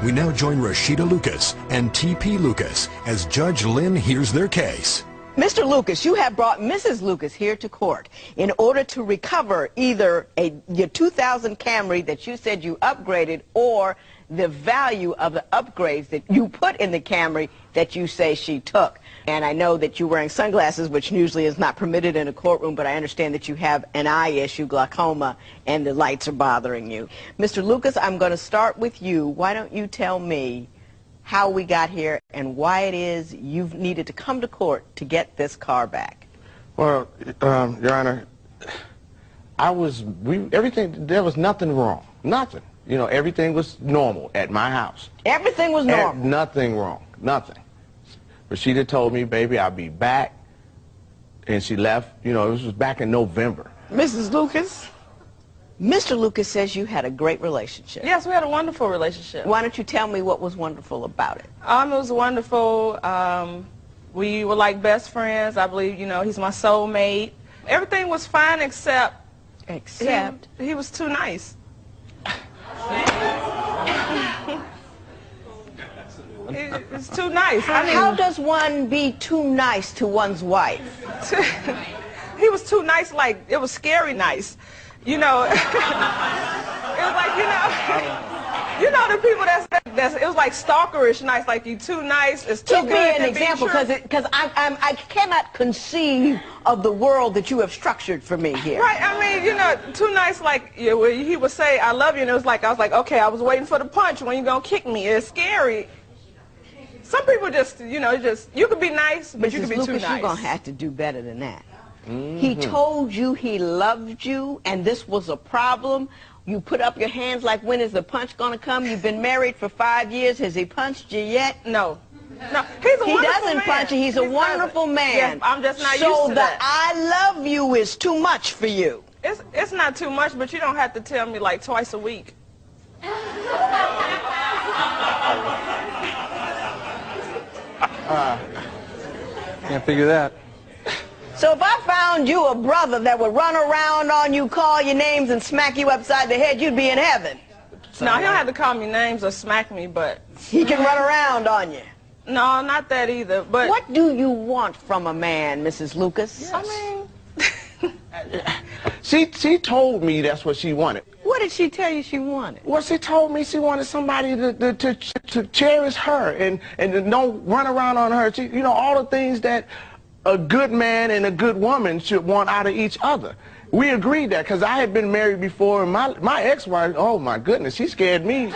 We now join Rashida Lucas and T.P. Lucas as Judge Lynn hears their case. Mr. Lucas, you have brought Mrs. Lucas here to court in order to recover either your 2000 Camry that you said you upgraded or the value of the upgrades that you put in the Camry that you say she took. And I know that you're wearing sunglasses, which usually is not permitted in a courtroom, but I understand that you have an eye issue, glaucoma, and the lights are bothering you. Mr. Lucas, I'm going to start with you. Why don't you tell me how we got here and why it is you've needed to come to court to get this car back? Well, Your Honor, everything, there was nothing wrong, nothing. You know, everything was normal at my house. Everything was normal? Nothing wrong, nothing. Rashida told me, baby, I'll be back, and she left. You know, this was back in November. Mrs. Lucas, Mr. Lucas says you had a great relationship. Yes, we had a wonderful relationship. Why don't you tell me what was wonderful about it? It was wonderful. We were like best friends. I believe, you know, he's my soulmate. Everything was fine except... Except? He was too nice. It's too nice. I mean, how does one be too nice to one's wife? He was too nice, like, it was scary nice. You know, it was like, you know the people that's it was like stalkerish nice, like you too nice, it's too good. Give me an example, because I cannot conceive of the world that you have structured for me here. Right, I mean, you know, too nice, like he would say, I love you, and it was like, I was like, okay, I was waiting for the punch, when you gonna kick me? It's scary. Some people just, you know, you could be nice, but you could be Lucas, too nice. You're gonna have to do better than that. He told you he loved you, and this was a problem. You put up your hands like, when is the punch going to come? You've been married for 5 years. Has he punched you yet? No. No, he's a he wonderful doesn't man. punch you. He's a wonderful man. Yes, I'm just not used so to the that. I love you is too much for you. It's not too much, but you don't have to tell me like twice a week. Can't figure that. So if I found you a brother that would run around on you, call your names, and smack you upside the head, you'd be in heaven. No, he don't have to call me names or smack me, but... He can run around on you. No, not that either, but... What do you want from a man, Mrs. Lucas? Yes. I mean... She told me that's what she wanted. What did she tell you she wanted? Well, she told me she wanted somebody to cherish her and don't run around on her. You know, all the things that a good man and a good woman should want out of each other. We agreed that, because I had been married before, and my ex-wife, oh my goodness, she scared me.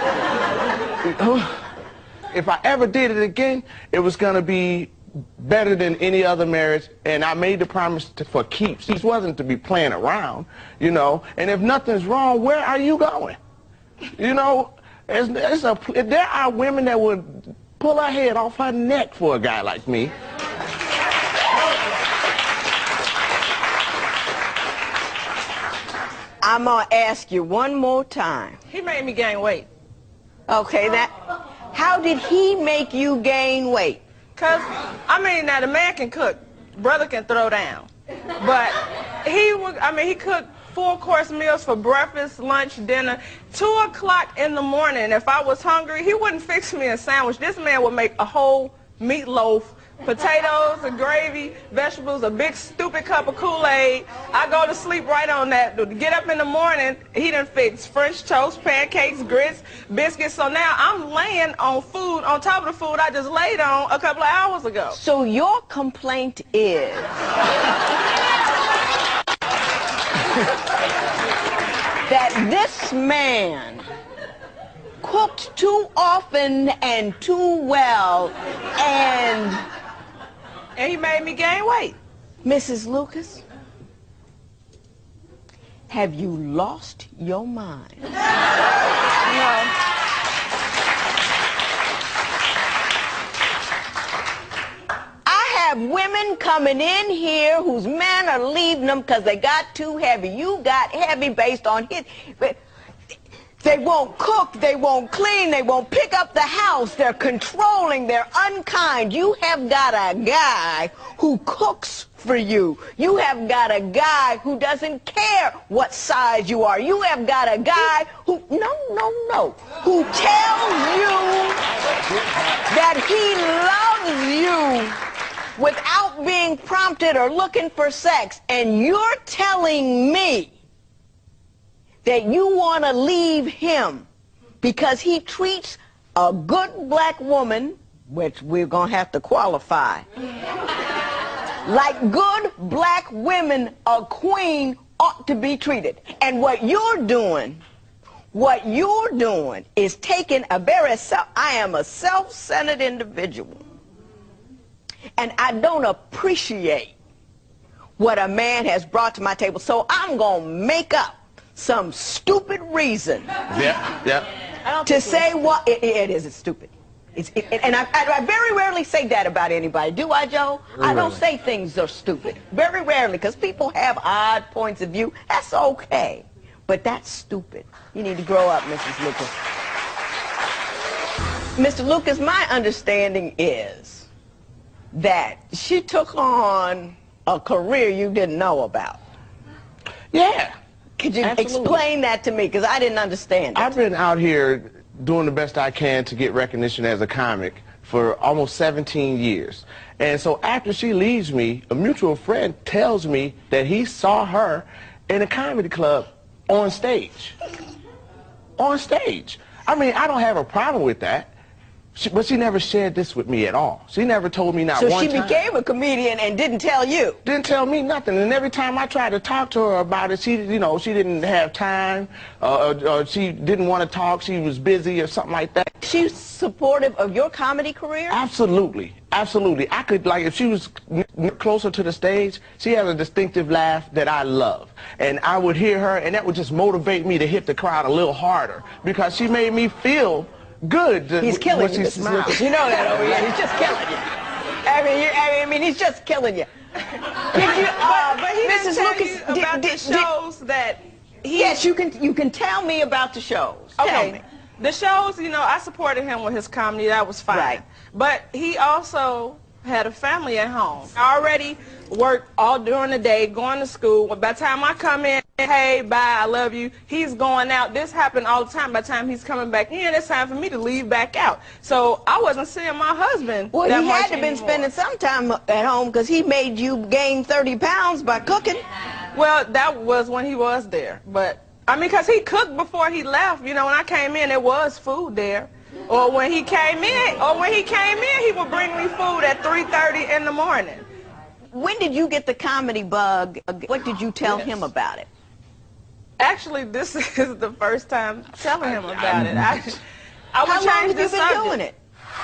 If I ever did it again, it was going to be better than any other marriage, and I made the promise for keeps. This wasn't to be playing around, you know, and if nothing's wrong, where are you going? You know, there are women that would pull her head off her neck for a guy like me. I'm going to ask you one more time. He made me gain weight. Okay, how did he make you gain weight? Because, I mean, now the man can cook. Brother can throw down. But he cooked 4-course meals for breakfast, lunch, dinner. 2 o'clock in the morning, if I was hungry, he wouldn't fix me a sandwich. This man would make a whole meatloaf, potatoes, a gravy, vegetables, a big stupid cup of Kool-Aid. I go to sleep right on that. Get up in the morning, he done fix French toast, pancakes, grits, biscuits. So now I'm laying on food on top of the food I just laid on a couple of hours ago. So your complaint is that this man cooked too often and too well, and he made me gain weight. Mrs. Lucas, have you lost your mind? No. I have women coming in here whose men are leaving them because they got too heavy. You got heavy based on his... They won't cook, they won't clean, they won't pick up the house, they're controlling, they're unkind. You have got a guy who cooks for you. You have got a guy who doesn't care what size you are. You have got a guy who, who tells you that he loves you without being prompted or looking for sex, and you're telling me that you want to leave him because he treats a good black woman, which we're going to have to qualify, like good black women, a queen ought to be treated. And what you're doing is taking a very I am a self-centered individual, and I don't appreciate what a man has brought to my table, so I'm going to make up some stupid reason to say what it is. It's stupid. And I very rarely say that about anybody. Do I, Joe? I don't say things are stupid. Very rarely, because people have odd points of view. That's okay. But that's stupid. You need to grow up, Mrs. Lucas. Mr. Lucas, my understanding is that she took on a career you didn't know about. Yeah. Could you explain that to me? Because I didn't understand it. I've been out here doing the best I can to get recognition as a comic for almost 17 years. And so after she leaves me, a mutual friend tells me that he saw her in a comedy club on stage. On stage. I mean, I don't have a problem with that. But she never shared this with me at all. She never told me not one time. So she became a comedian and didn't tell you? Didn't tell me nothing. And every time I tried to talk to her about it, she didn't have time, or she didn't want to talk. She was busy or something like that. She's supportive of your comedy career? Absolutely. Absolutely. I could, like, if she was closer to the stage, she has a distinctive laugh that I love. And I would hear her, and that would just motivate me to hit the crowd a little harder, because she made me feel good. He's killing you, Mrs. Lucas. You know that over here. He's just killing you. I mean, he's just killing you. But he Mrs. didn't Lucas, tell you about the shows that he... Yes, you can tell me about the shows. Okay. Tell me. The shows, I supported him with his comedy. That was fine. Right. But he also had a family at home. I already worked all during the day, going to school. By the time I come in, hey, bye, I love you, he's going out. This happened all the time. By the time he's coming back in, it's time for me to leave back out. So I wasn't seeing my husband Well, that he much had to been anymore. spending some time at home because he made you gain 30 pounds by cooking. Well, that was when he was there. But, I mean, because he cooked before he left. When I came in, there was food there. Or when he came in, he would bring me food at 3:30 in the morning. When did you get the comedy bug? What did you tell him about it? Actually, this is the first time telling him about it. I would How long change have the you been subject. doing it?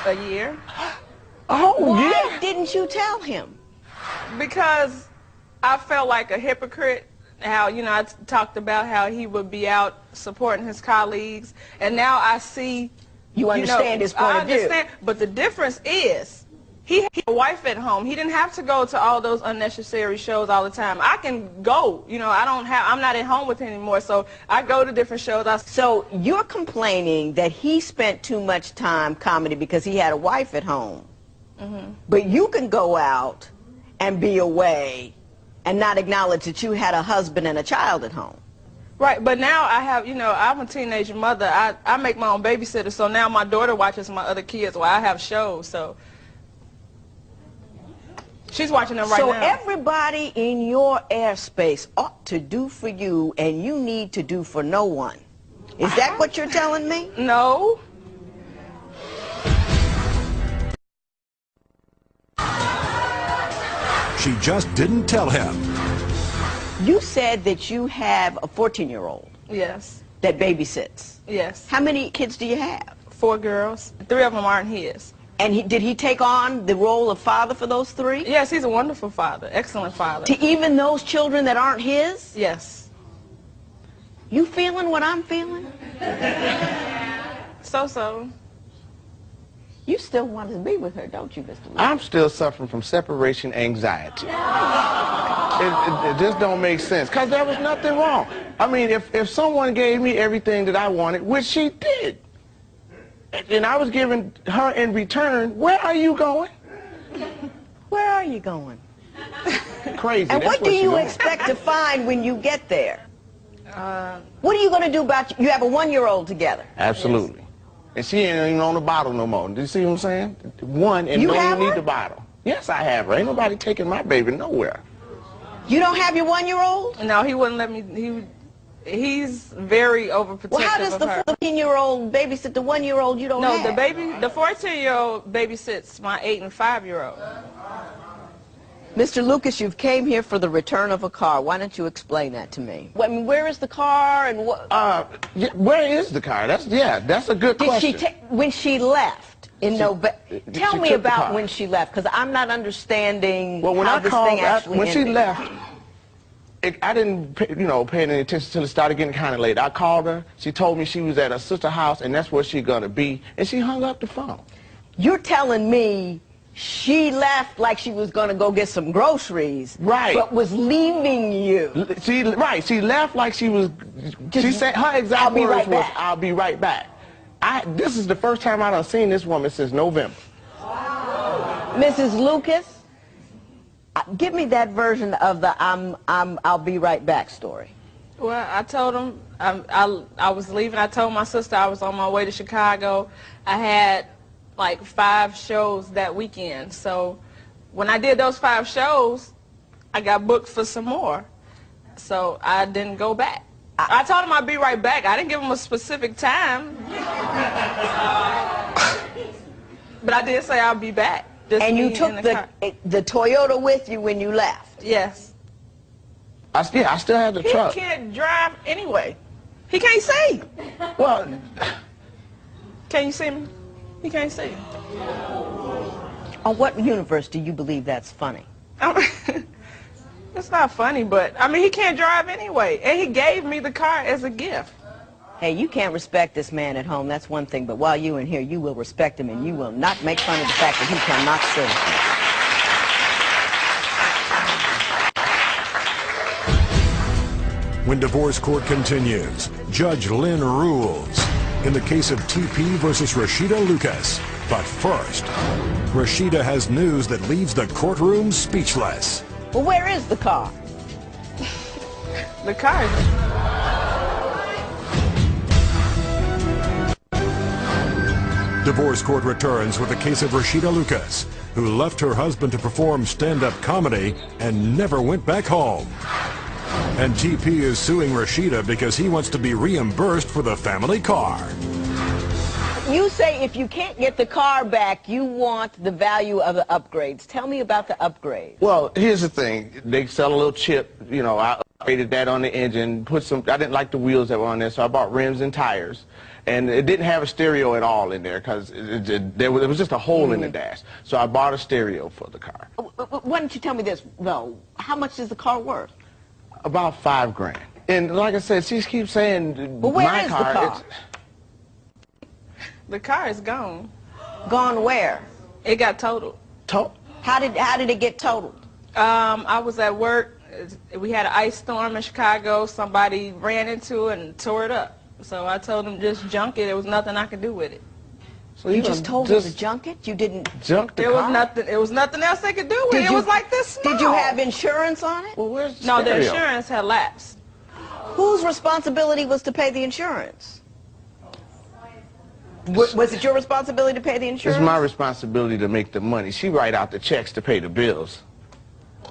A year. Oh, Why didn't you tell him? Because I felt like a hypocrite. How, I talked about how he would be out supporting his colleagues, and now I see... You understand his point of view. I understand, but the difference is he had a wife at home. He didn't have to go to all those unnecessary shows all the time. I can go. I'm not at home with him anymore, so I go to different shows. So you're complaining that he spent too much time comedy because he had a wife at home. Mm-hmm. But you can go out and be away and not acknowledge that you had a husband and a child at home. Right, but now I have, I'm a teenage mother. I make my own babysitter, so now my daughter watches my other kids while I have shows, so she's watching them right now. So everybody in your airspace ought to do for you, and you need to do for no one. Is that what you're telling me? No. She just didn't tell him. You said that you have a 14-year-old. Yes. That babysits. Yes. How many kids do you have? 4 girls. 3 of them aren't his. And did he take on the role of father for those 3? Yes, he's a wonderful father, excellent father. To even those children that aren't his? Yes. You feeling what I'm feeling? So. You still want to be with her, don't you, Mr. Lee? I'm still suffering from separation anxiety. It just don't make sense, because there was nothing wrong. I mean, if someone gave me everything that I wanted, which she did, and I was giving her in return, where are you going? Where are you going? Crazy. And That's what do you she expect to find when you get there? What are you going to do about... You have a 1-year-old together. Absolutely. Yes. And she ain't even on the bottle no more. Do you see what I'm saying? One, and You don't have even need her? the bottle. Yes, I have her. Ain't nobody taking my baby nowhere. You don't have your 1-year-old? No, he wouldn't let me. He's very overprotective Well, how does of the her. 14-year-old babysit the 1-year-old you don't No, have? the 14-year-old babysits my 8 and 5-year-old. Mr. Lucas, you've came here for the return of a car. Why don't you explain that to me? I mean, where is the car and what? Yeah, where is the car? That's a good Did question. when she left in November? Tell she me took the about car. when she left, because I'm not understanding Well, when how I this called thing actually when ended. she left, I didn't, pay any attention till it started getting kind of late. I called her. She told me she was at her sister's house, and that's where she's gonna be, and she hung up the phone. You're telling me she left like she was going to go get some groceries, Right? but was leaving you. She left like she was. She said her exact I'll be words right was, back. "I'll be right back." This is the first time I done seen this woman since November. Mrs. Lucas, give me that version of the I'll be right back story. Well, I told him I was leaving. I told my sister I was on my way to Chicago. I had like 5 shows that weekend. So when I did those 5 shows, I got booked for some more. So I didn't go back. I told him I'd be right back. I didn't give him a specific time. But I did say I'll be back. Just And you me took in the car. the Toyota with you when you left. Yes. I still had the He truck. can't drive anyway. He can't see. Well, Can you see me? He can't see. On what universe do you believe that's funny? It's not funny, but I mean, he can't drive anyway. And he gave me the car as a gift. Hey, you can't respect this man at home, that's one thing, but while you're in here, you will respect him and you will not make fun of the fact that he cannot sing. When divorce court continues, Judge Lynn rules in the case of TP versus Rashida Lucas. But first, Rashida has news that leaves the courtroom speechless. Well, where is the car? The car. Divorce court returns with the case of Rashida Lucas, who left her husband to perform stand-up comedy and never went back home. And TP is suing Rashida because he wants to be reimbursed for the family car. You say if you can't get the car back, you want the value of the upgrades. Tell me about the upgrades. well, here's the thing. They sell a little chip. I upgraded that on the engine. I didn't like the wheels that were on there, so I bought rims and tires. And it didn't have a stereo at all in there because there was just a hole in the dash. So I bought a stereo for the car. Why don't you tell me this, though? How much is the car worth? About $5 grand. And like I said, she keeps saying But where my is the car. car? The car is gone. Gone where? It got totaled. How did it get totaled? I was at work. We had an ice storm in Chicago. Somebody ran into it and tore it up. So I told them just junk it. There was nothing I could do with it. So You just told her to junk it? You didn't... junk the There car? was nothing. It was nothing else they could do with it. It was like this small. Did you have insurance on it? Well, where's the No, the stereo? insurance had lapsed. Whose responsibility was to pay the insurance? Was it your responsibility to pay the insurance? It's my responsibility to make the money. She write out the checks to pay the bills.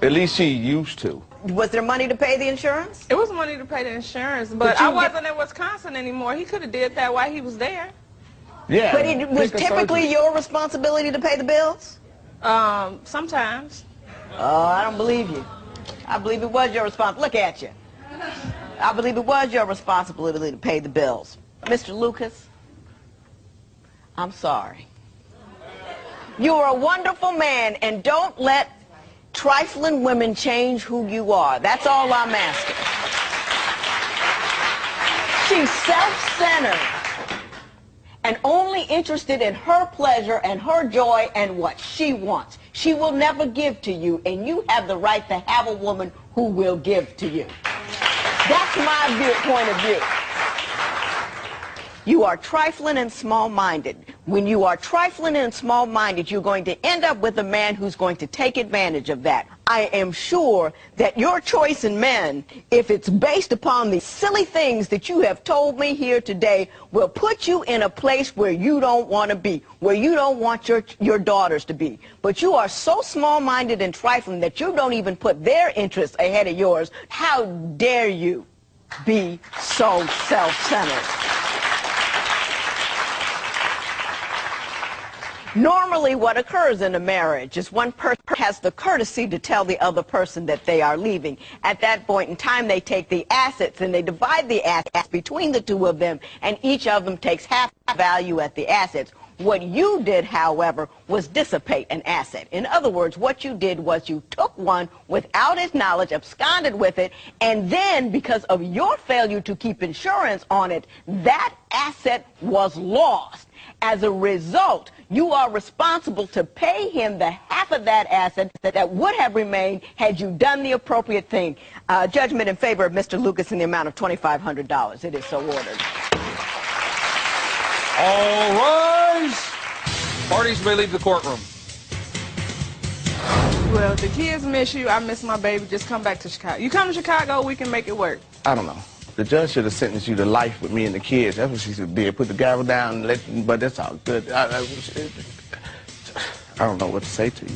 At least she used to. Was there money to pay the insurance? It was money to pay the insurance, but I wasn't in Wisconsin anymore. He could have did that while he was there. Yeah. But it was pick a typically surgery. your responsibility to pay the bills? Sometimes. Oh, I don't believe you. I believe it was your responsibility. Look at you. I believe it was your responsibility to pay the bills. Mr. Lucas, I'm sorry. You are a wonderful man, and don't let trifling women change who you are. That's all I'm asking. She's self-centered and only interested in her pleasure and her joy and what she wants. She will never give to you, and you have the right to have a woman who will give to you. That's my point of view. You are trifling and small-minded. When you are trifling and small-minded, you're going to end up with a man who's going to take advantage of that. I am sure that your choice in men, if it's based upon the silly things that you have told me here today, will put you in a place where you don't want to be, where you don't want your daughters to be. But you are so small-minded and trifling that you don't even put their interests ahead of yours. How dare you be so self-centered? Normally what occurs in a marriage is one person has the courtesy to tell the other person that they are leaving. At that point in time, they take the assets and they divide the assets between the two of them, and each of them takes half value at the assets. What you did, however, was dissipate an asset. In other words, what you did was you took one without his knowledge, absconded with it, and then because of your failure to keep insurance on it, that asset was lost. As a result, you are responsible to pay him the half of that asset that would have remained had you done the appropriate thing. Judgment in favor of Mr. Lucas in the amount of $2,500. It is so ordered. All rise. Parties may leave the courtroom. Well, the kids miss you. I miss my baby. Just come back to Chicago. You come to Chicago, we can make it work. I don't know. The judge should have sentenced you to life with me and the kids. That's what she should do. Put the gavel down and let you, but that's all good. I don't know what to say to you.